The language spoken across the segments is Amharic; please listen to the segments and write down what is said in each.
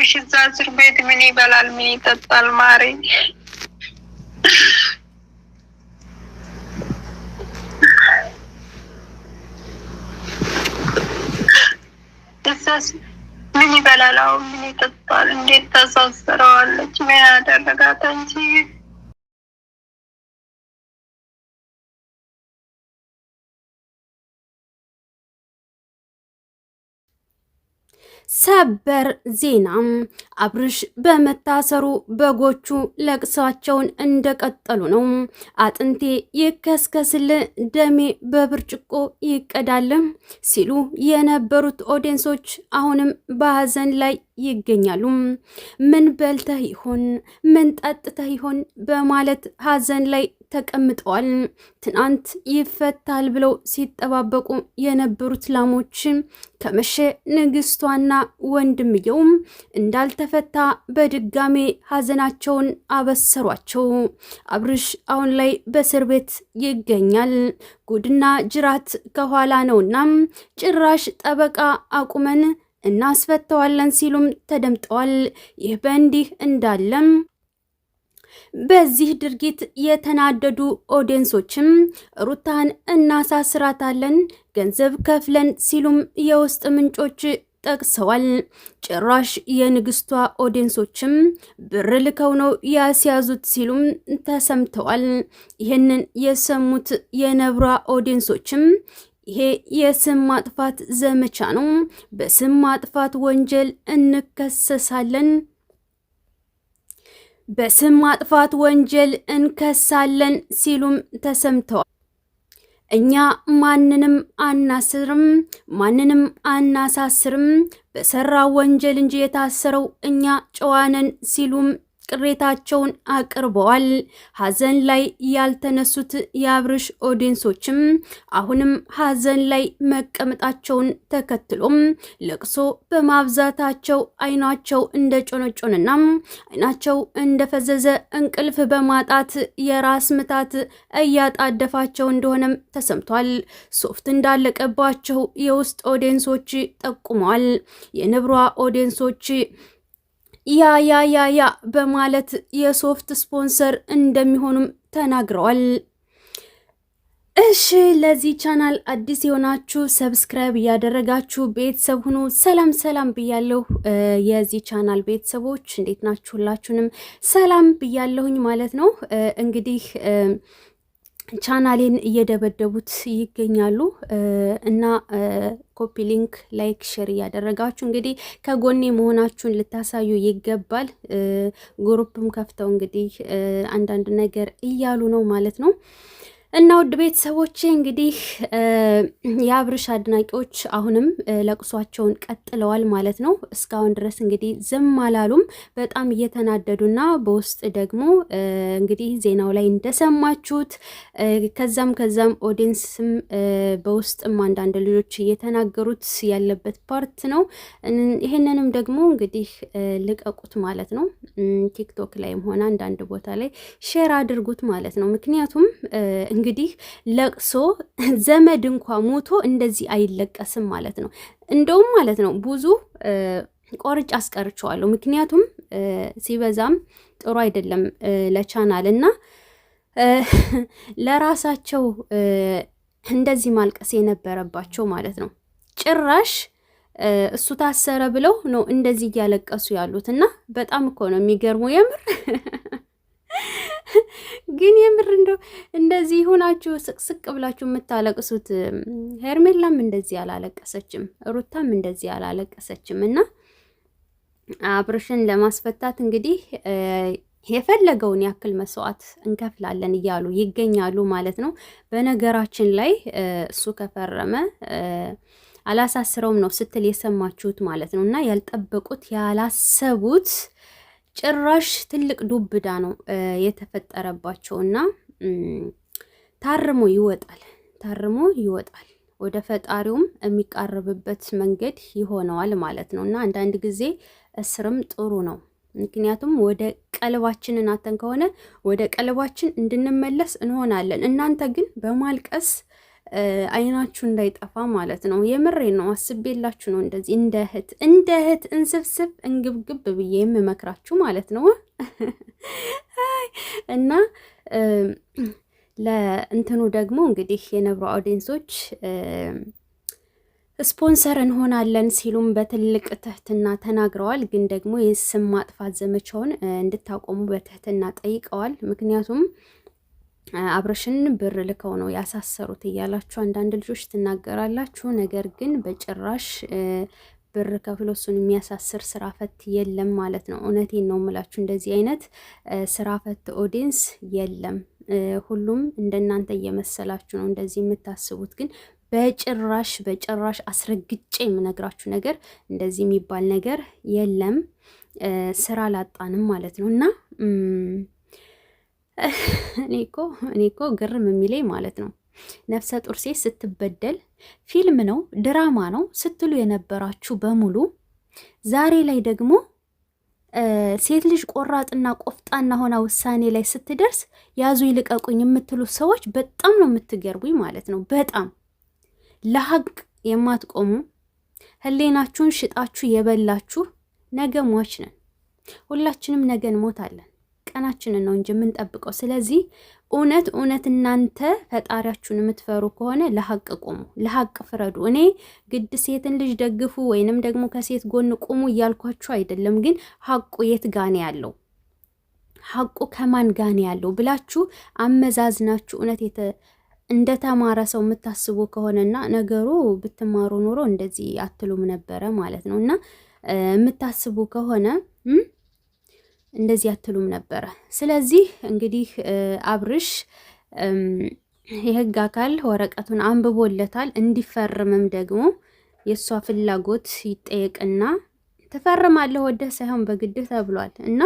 አብርሽ እዛ እስር ቤት ምን ይበላል ምን ይጠጣል? ማሪ እዛስ ምን ይበላል? አሁን ምን ይጠጣል? እንዴት ተሳስረዋለች? ምን ያደረጋት እንጂ ሰበር ዜና አብርሽ በመታሰሩ በጎቹ ለቅሳቸውን እንደቀጠሉ ነው። አጥንቴ ይከስከስል ደሜ በብርጭቆ ይቀዳል ሲሉ የነበሩት ኦዲየንሶች አሁንም በሀዘን ላይ ይገኛሉ። ምን በልተህ ይሆን ምን ጠጥተህ ይሆን በማለት ሀዘን ላይ ተቀምጠዋል። ትናንት ይፈታል ብለው ሲጠባበቁ የነበሩት ላሞች ከመሸ ንግስቷና ወንድምየው እንዳልተፈታ በድጋሜ ሀዘናቸውን አበሰሯቸው። አብርሽ አሁን ላይ በእስር ቤት ይገኛል። ጉድና ጅራት ከኋላ ነውና ጭራሽ ጠበቃ አቁመን እናስፈተዋለን ሲሉም ተደምጠዋል። ይህ በእንዲህ እንዳለም በዚህ ድርጊት የተናደዱ ኦዲየንሶችም ሩታን እናሳስራታለን ገንዘብ ከፍለን ሲሉም የውስጥ ምንጮች ጠቅሰዋል። ጭራሽ የንግስቷ ኦዲየንሶችም ብር ልከው ነው ያስያዙት ሲሉም ተሰምተዋል። ይህንን የሰሙት የነብሯ ኦዲየንሶችም ይሄ የስም ማጥፋት ዘመቻ ነው፣ በስም ማጥፋት ወንጀል እንከሰሳለን፣ በስም ማጥፋት ወንጀል እንከሳለን ሲሉም ተሰምተዋል። እኛ ማንንም አናስርም፣ ማንንም አናሳስርም፣ በሰራ ወንጀል እንጂ የታሰረው እኛ ጨዋነን ሲሉም ቅሬታቸውን አቅርበዋል። ሀዘን ላይ ያልተነሱት የአብርሽ ኦዲየንሶችም አሁንም ሀዘን ላይ መቀመጣቸውን ተከትሎም ለቅሶ በማብዛታቸው አይናቸው እንደ ጮነጮንና አይናቸው እንደፈዘዘ እንቅልፍ በማጣት የራስ ምታት እያጣደፋቸው እንደሆነም ተሰምቷል። ሶፍት እንዳለቀባቸው የውስጥ ኦዲየንሶች ጠቁመዋል። የንብሯ ኦዲየንሶች ያ በማለት የሶፍት ስፖንሰር እንደሚሆኑም ተናግረዋል። እሺ ለዚህ ቻናል አዲስ የሆናችሁ ሰብስክራይብ እያደረጋችሁ ቤተሰብ ሁኑ። ሰላም ብያለሁ። የዚህ ቻናል ቤተሰቦች እንዴት ናችሁ? ሁላችሁንም ሰላም ብያለሁኝ ማለት ነው። እንግዲህ ቻናሌን እየደበደቡት ይገኛሉ እና ኮፒ ሊንክ ላይክ ሼር እያደረጋችሁ እንግዲህ ከጎኔ መሆናችሁን ልታሳዩ ይገባል። ግሩፕም ከፍተው እንግዲህ አንዳንድ ነገር እያሉ ነው ማለት ነው። እና ውድ ቤተሰቦቼ እንግዲህ የአብርሽ አድናቂዎች አሁንም ለቅሷቸውን ቀጥለዋል ማለት ነው። እስካሁን ድረስ እንግዲህ ዝም አላሉም። በጣም እየተናደዱና በውስጥ ደግሞ እንግዲህ ዜናው ላይ እንደሰማችሁት ከዛም ኦዲየንስም በውስጥም አንዳንድ ልጆች እየተናገሩት ያለበት ፓርት ነው። ይሄንንም ደግሞ እንግዲህ ልቀቁት ማለት ነው። ቲክቶክ ላይም ሆነ አንዳንድ ቦታ ላይ ሼር አድርጉት ማለት ነው። ምክንያቱም እንግዲህ ለቅሶ ዘመድ እንኳ ሞቶ እንደዚህ አይለቀስም ማለት ነው። እንደውም ማለት ነው ብዙ ቆርጭ አስቀርቸዋለሁ። ምክንያቱም ሲበዛም ጥሩ አይደለም ለቻናል እና ለራሳቸው እንደዚህ ማልቀስ የነበረባቸው ማለት ነው። ጭራሽ እሱ ታሰረ ብለው ነው እንደዚህ እያለቀሱ ያሉት እና በጣም እኮ ነው የሚገርመው የምር ግን የምር እንደዚህ ሆናችሁ ስቅስቅ ብላችሁ የምታለቅሱት። ሄርሜላም እንደዚህ አላለቀሰችም፣ ሩታም እንደዚህ አላለቀሰችም። እና አብርሽን ለማስፈታት እንግዲህ የፈለገውን ያክል መስዋዕት እንከፍላለን እያሉ ይገኛሉ ማለት ነው። በነገራችን ላይ እሱ ከፈረመ አላሳስረውም ነው ስትል የሰማችሁት ማለት ነው። እና ያልጠበቁት ያላሰቡት ጭራሽ ትልቅ ዱብዳ ነው የተፈጠረባቸውና ታርሞ ይወጣል ወደ ፈጣሪውም የሚቃረብበት መንገድ ይሆነዋል ማለት ነው። እና አንዳንድ ጊዜ እስርም ጥሩ ነው። ምክንያቱም ወደ ቀልባችንን አተን ከሆነ ወደ ቀልባችን እንድንመለስ እንሆናለን። እናንተ ግን በማልቀስ አይናችሁ እንዳይጠፋ ማለት ነው። የምሬ ነው። አስቤላችሁ ነው እንደዚህ እንደ እህት እንስብስብ እንግብግብ ብዬ የምመክራችሁ ማለት ነው። እና ለእንትኑ ደግሞ እንግዲህ የነብሩ ኦዲየንሶች ስፖንሰር እንሆናለን ሲሉም በትልቅ ትህትና ተናግረዋል። ግን ደግሞ የስም ማጥፋት ዘመቻውን እንድታቆሙ በትህትና ጠይቀዋል። ምክንያቱም አብርሽን ብር ልከው ነው ያሳሰሩት እያላችሁ አንዳንድ ልጆች ትናገራላችሁ። ነገር ግን በጭራሽ ብር ከፍሎ እሱን የሚያሳስር ስራ ፈት የለም ማለት ነው። እውነቴን ነው የምላችሁ፣ እንደዚህ አይነት ስራ ፈት ኦዲየንስ የለም። ሁሉም እንደናንተ እየመሰላችሁ ነው እንደዚህ የምታስቡት። ግን በጭራሽ አስረግጬ የምነግራችሁ ነገር እንደዚህ የሚባል ነገር የለም። ስራ ላጣንም ማለት ነው። እና እኔ እኮ ግርም የሚለኝ ማለት ነው ነፍሰ ጡር ሴት ስትበደል ፊልም ነው ድራማ ነው ስትሉ የነበራችሁ በሙሉ ዛሬ ላይ ደግሞ ሴት ልጅ ቆራጥና ቆፍጣና ሆና ውሳኔ ላይ ስትደርስ ያዙ ይልቀቁኝ የምትሉ ሰዎች በጣም ነው የምትገርቡኝ ማለት ነው። በጣም ለሀቅ የማትቆሙ ህሌናችሁን ሽጣችሁ የበላችሁ ነገ ሟች ነን። ሁላችንም ነገ እንሞታለን። ቀናችንን ነው እንጂ የምንጠብቀው። ስለዚህ እውነት እናንተ ፈጣሪያችሁን የምትፈሩ ከሆነ ለሀቅ ቁሙ፣ ለሀቅ ፍረዱ። እኔ ግድ ሴትን ልጅ ደግፉ ወይንም ደግሞ ከሴት ጎን ቁሙ እያልኳችሁ አይደለም። ግን ሀቁ የት ጋኔ ያለው ሀቁ ከማን ጋኔ ያለው ብላችሁ አመዛዝናችሁ እውነት እንደተማረ ሰው የምታስቡ ከሆነና ነገሩ ብትማሩ ኑሮ እንደዚህ አትሉም ነበረ ማለት ነው። እና የምታስቡ ከሆነ እንደዚህ አትሉም ነበረ። ስለዚህ እንግዲህ አብርሽ የህግ አካል ወረቀቱን አንብቦለታል። እንዲፈርምም ደግሞ የእሷ ፍላጎት ይጠየቅና ትፈርማለህ ወደህ ሳይሆን በግድህ ተብሏል። እና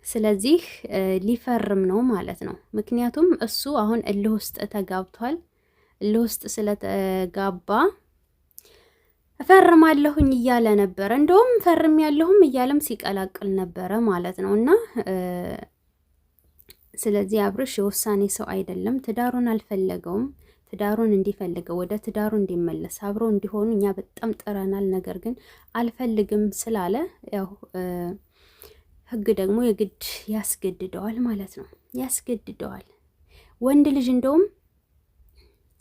ስለዚህ ሊፈርም ነው ማለት ነው። ምክንያቱም እሱ አሁን እልህ ውስጥ ተጋብቷል። እልህ ውስጥ ስለተጋባ እፈርማለሁኝ እያለ ነበረ። እንደውም ፈርም ያለሁም እያለም ሲቀላቅል ነበረ ማለት ነው። እና ስለዚህ አብርሽ የውሳኔ ሰው አይደለም። ትዳሩን አልፈለገውም። ትዳሩን እንዲፈልገው ወደ ትዳሩ እንዲመለስ አብረው እንዲሆኑ እኛ በጣም ጥረናል። ነገር ግን አልፈልግም ስላለ ያው ህግ ደግሞ የግድ ያስገድደዋል ማለት ነው። ያስገድደዋል። ወንድ ልጅ እንደውም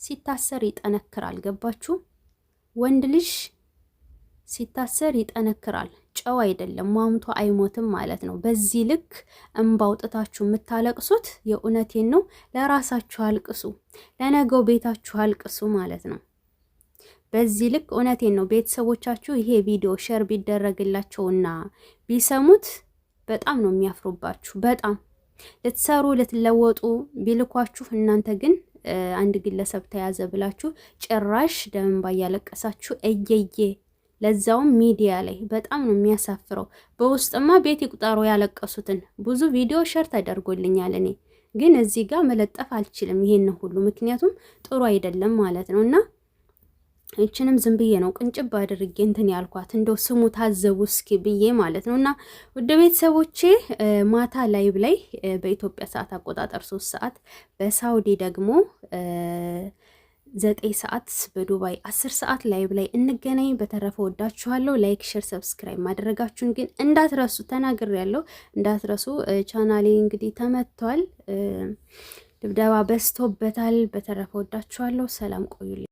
ሲታሰር ይጠነክራል። ገባችሁ? ወንድ ልጅ ሲታሰር ይጠነክራል። ጨው አይደለም፣ ሟምቶ አይሞትም ማለት ነው። በዚህ ልክ እንባ አውጥታችሁ የምታለቅሱት የእውነቴን ነው፣ ለራሳችሁ አልቅሱ፣ ለነገው ቤታችሁ አልቅሱ ማለት ነው። በዚህ ልክ እውነቴን ነው። ቤተሰቦቻችሁ ይሄ ቪዲዮ ሼር ቢደረግላቸውና ቢሰሙት በጣም ነው የሚያፍሩባችሁ። በጣም ልትሰሩ ልትለወጡ ቢልኳችሁ እናንተ ግን አንድ ግለሰብ ተያዘ ብላችሁ ጭራሽ ደም እንባ እያለቀሳችሁ እየየ፣ ለዛውም ሚዲያ ላይ በጣም ነው የሚያሳፍረው። በውስጥማ ቤት ይቁጠሩ ያለቀሱትን ብዙ ቪዲዮ ሸር ተደርጎልኛል። እኔ ግን እዚህ ጋር መለጠፍ አልችልም ይሄን ሁሉ፣ ምክንያቱም ጥሩ አይደለም ማለት ነው። እና ይችንም ዝም ብዬ ነው ቅንጭብ አድርጌ እንትን ያልኳት፣ እንደው ስሙ ታዘቡ እስኪ ብዬ ማለት ነው። እና ውድ ቤተሰቦቼ ማታ ላይቭ ላይ በኢትዮጵያ ሰዓት አቆጣጠር 3 ሰዓት፣ በሳውዲ ደግሞ 9 ሰዓት፣ በዱባይ 10 ሰዓት ላይቭ ላይ እንገናኝ። በተረፈ ወዳችኋለሁ። ላይክ፣ ሼር፣ ሰብስክራይብ ማድረጋችሁን ግን እንዳትረሱ፣ ተናግሬያለሁ፣ እንዳትረሱ። ቻናሌ እንግዲህ ተመቷል፣ ድብደባ በዝቶበታል። በተረፈ ወዳችኋለሁ። ሰላም ቆዩልኝ።